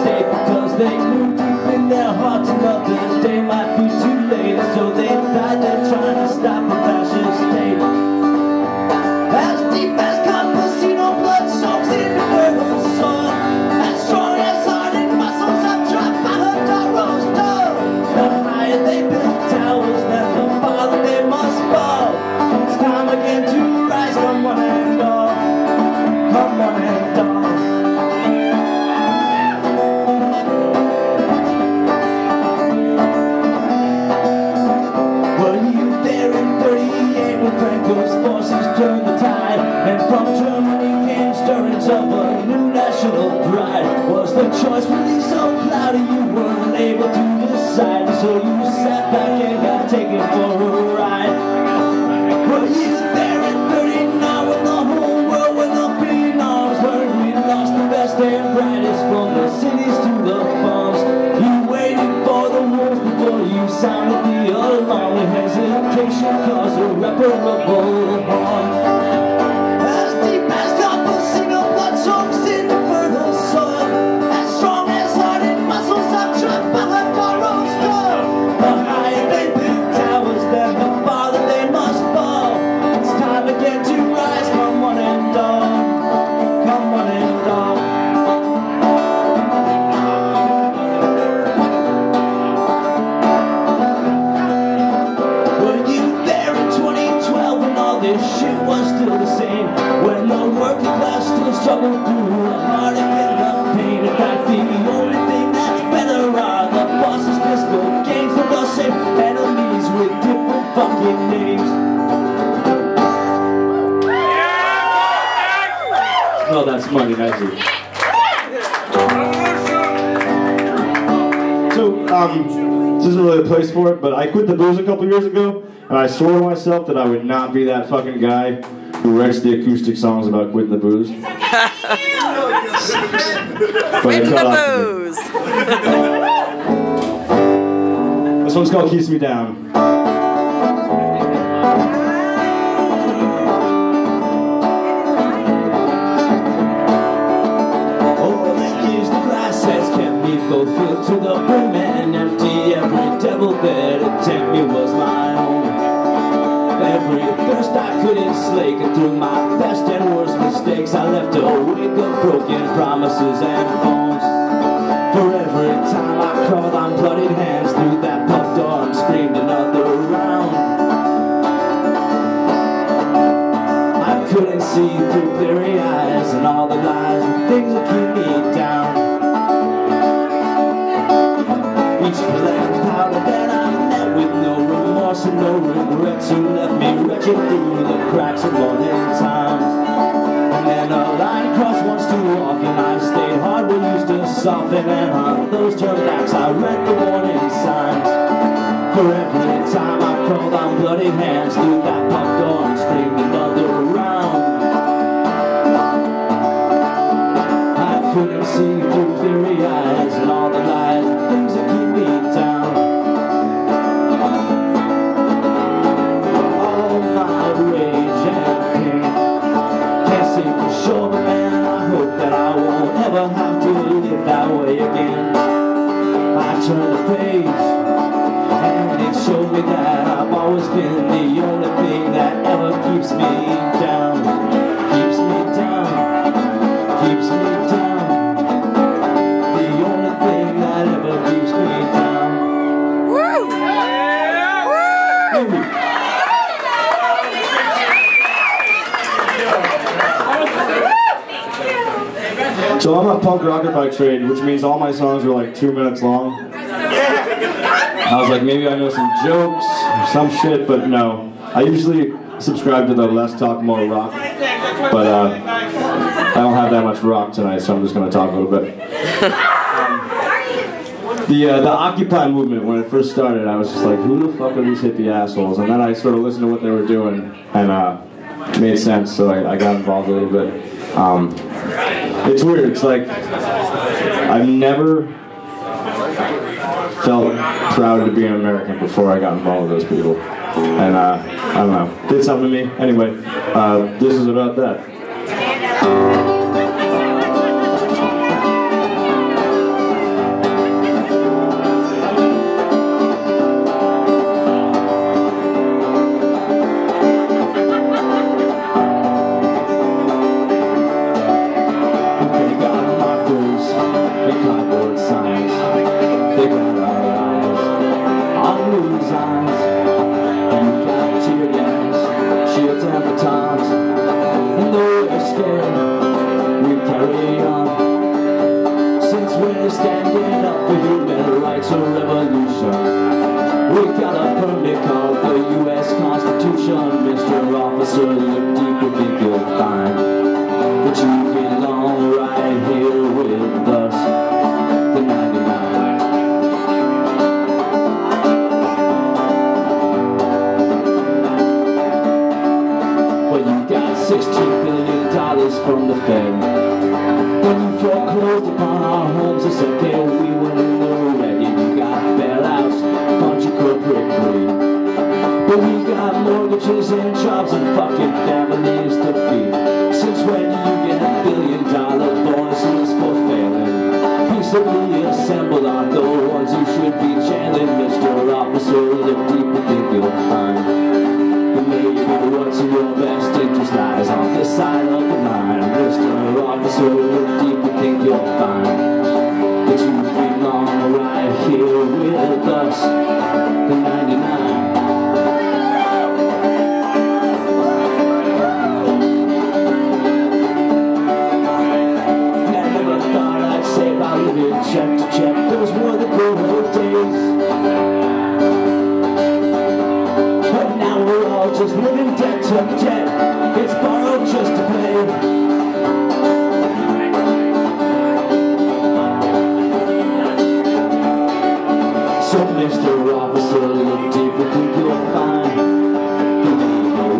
stay, because they knew deep in their hearts another day might be too late. So they died there trying to stop the fascist state. As deep as campesino blood soaks into fertile soil, as strong as hardened muscles are trapped by her sorrow's toll. The higher they build towers, then the farther they must fall. It's time again to rise, come one and all, come one and all. Were you there in 38 when Franco's forces turned the tide, and from Germany came stirrings of a new national pride? Was the choice really so cloudy you weren't able to decide, so you sat back and got taken for a ride? Were you there in 39 when the whole world went up in arms, when we lost the best and brightest from the cities to the farms? You waited for the wolves before you sounded the alarm, when hesitation caused irreparable harm. As deep as campesino blood soaks into fertile soil, as strong as hardened muscles are trapped by her borrowed toil. The higher they build towers, then the farther they must fall. It's time again to rise, come one and all, come one and all. Were you there in 2012 when all this shit was still the same? When the working class still struggled through the heartache and the pain? In fact, the only thing that's better are the bosses' fiscal gains from the same enemies with different fucking names. Oh, that's money, that's it. So, this isn't really a place for it, but I quit the booze a couple years ago, and I swore to myself that I would not be that fucking guy who writes the acoustic songs about quitting the booze. Quitting the booze. This one's called Keeps Me Down. All the years the glass has kept me both filled to the brim and empty. Every devil that attacked me was my own. Every thirst I couldn't slake, and through my best and worst mistakes I left a wake of broken promises and bones. For every time I crawled on bloodied hands through that pub door and screamed another round, I couldn't see through bleary eyes and all the lies and things that keep me down. Each black powder that I met with no remorse and no regrets, who left me wretched through the cracks of morning times. And then a line crossed once too often, I stayed hard, we used to soften, and on those turnbacks I read the warning signs. For every time I crawled on bloody hands through that pub door and screamed another round, I couldn't see through bleary eyes and all the lies and things that keep me down. All my rage and pain, can't say for sure, but man, I hope that I won't ever have to live that way again. I turned the page, and it showed me that I've always been the only thing that ever keeps me down. Keeps me down, keeps me down. The only thing that ever keeps me down. Woo! Woo! So I'm a punk rocker by trade, which means all my songs are like 2 minutes long. I was like, maybe I know some jokes or some shit, but no. I usually subscribe to the less talk, more rock, but I don't have that much rock tonight, so I'm just going to talk a little bit. The Occupy movement, when it first started, I was just like, who the fuck are these hippie assholes? And then I sort of listened to what they were doing, and it made sense, so I got involved a little bit. It's weird, it's like, I've never felt proud to be an American before I got involved with those people. And I don't know, did something to me. Anyway, this is about that. carry on. Since we're standing up for human rights or revolution, we got a permit called the U.S. Constitution. Mr. Officer, look deep and think you'll find that you belong right here with us, the 99. Well, you got $16 billion from the Fed. When you foreclosed upon our homes, they said, okay, we went in the red. You got bailouts, bunch of corporate greed. But we got mortgages and jobs and fucking families to feed. Since when do you get $1 billion bonuses for failing? Peaceably assembled are the ones who should be jailing. Mr. Officer, look deep and think you'll find that maybe what's in your best interest lies on this side of the line. Mr. Officer, look deep and think you'll find that you belong right here with us, the 99. Check to check, those were the good old days. But now we're all just living debt to debt. It's borrowed just to pay. So Mr. Officer, look deep and think you'll find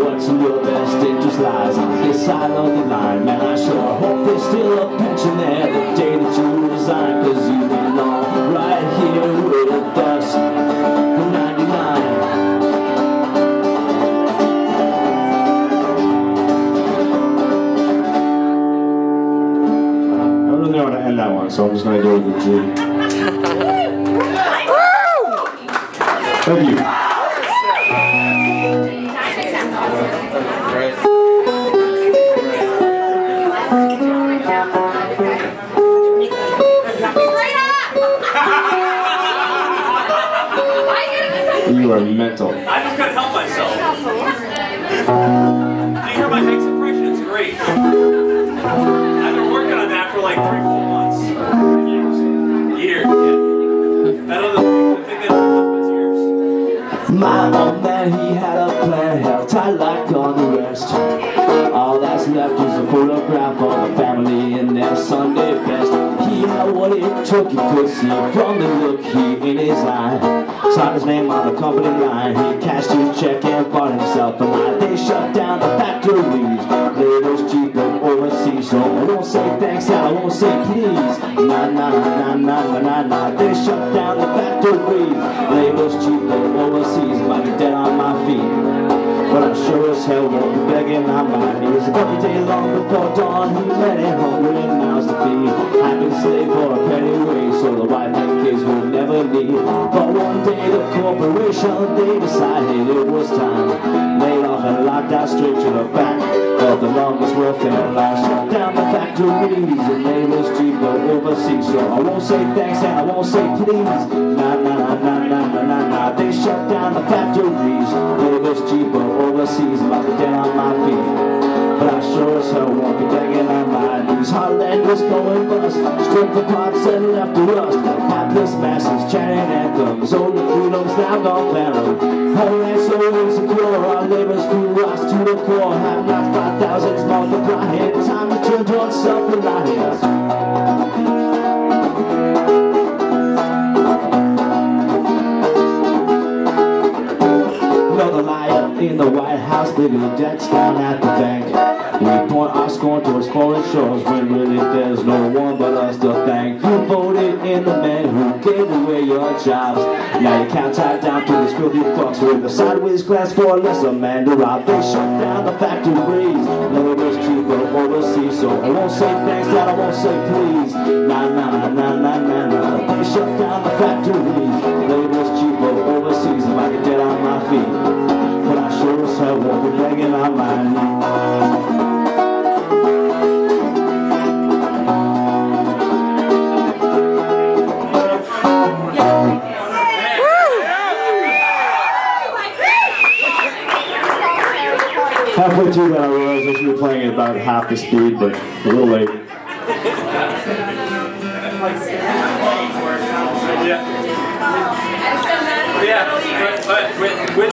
what's in your best interest lies on this side of the line. Man, I sure hope there's still a pension there the day that you resign, 'cause you belong right here with us, the 99. I don't really know how to end that one, so I'm just going to do it with G. Thank you. You are mental. I just couldn't help myself. Did you hear my next impression? It's great. I've been working on that for like 3-4 months. Years. Yeah. Better than the thing that husband's years. My old man, he had a plan, held tight like all the rest. All that's left is a photograph of the family in their Sunday best. He had what it took, you could see from the look he in his eye. Signed his name on the company line. He cashed his check and bought himself a line. They shut down the factories. Labor's cheaper overseas, so I won't say thanks and I won't say please. Nah, nah, nah, nah, nah, nah, nah. They shut down the factories. Labor's cheaper overseas. If I get dead on my feet, but I sure as hell won't be begging on my knees. Every day long before dawn, he met a hungry mouths to feed. I've been slave for a penny wage, so the wife and kids will never leave. But one day the corporation, they decided it was time. Laid off and locked out straight to the back of the longest welfare line. Shut down the factories and labor's cheaper overseas. So I won't say thanks and I won't say please. Nah, nah, nah, nah, nah, nah, nah, nah. They shut down the factories. Labor's cheaper overseas. I'm about to dead on my feet, but I sure as hell won't be begging on my knees. Heartland was going bust, stripped apart and left to rust. Hapless masses chanting anthems, all the freedoms now gone phantom. Homeland so insecure, our labor's food rocks to the core. Have not 5,000s multiplying, time to turn towards self-reliance. Another liar in the White House, bigger debts down at the bank. We point our scorn towards foreign shores when really there's no one but us to thank. You voted in the men who gave away your jobs. Now you can't tie down to these filthy fucks with a sideways glance for a lesser man to rob. They shut down the factories. Labor's cheaper overseas, so I won't say thanks and I won't say please. Nah, nah, nah, nah, nah, nah. They shut down the factories. Labor's cheaper overseas. If I get dead on my feet, but I sure as hell won't be begging on my knees. Halfway through that I realized I should be playing at about half the speed, but a little late. Yeah, but with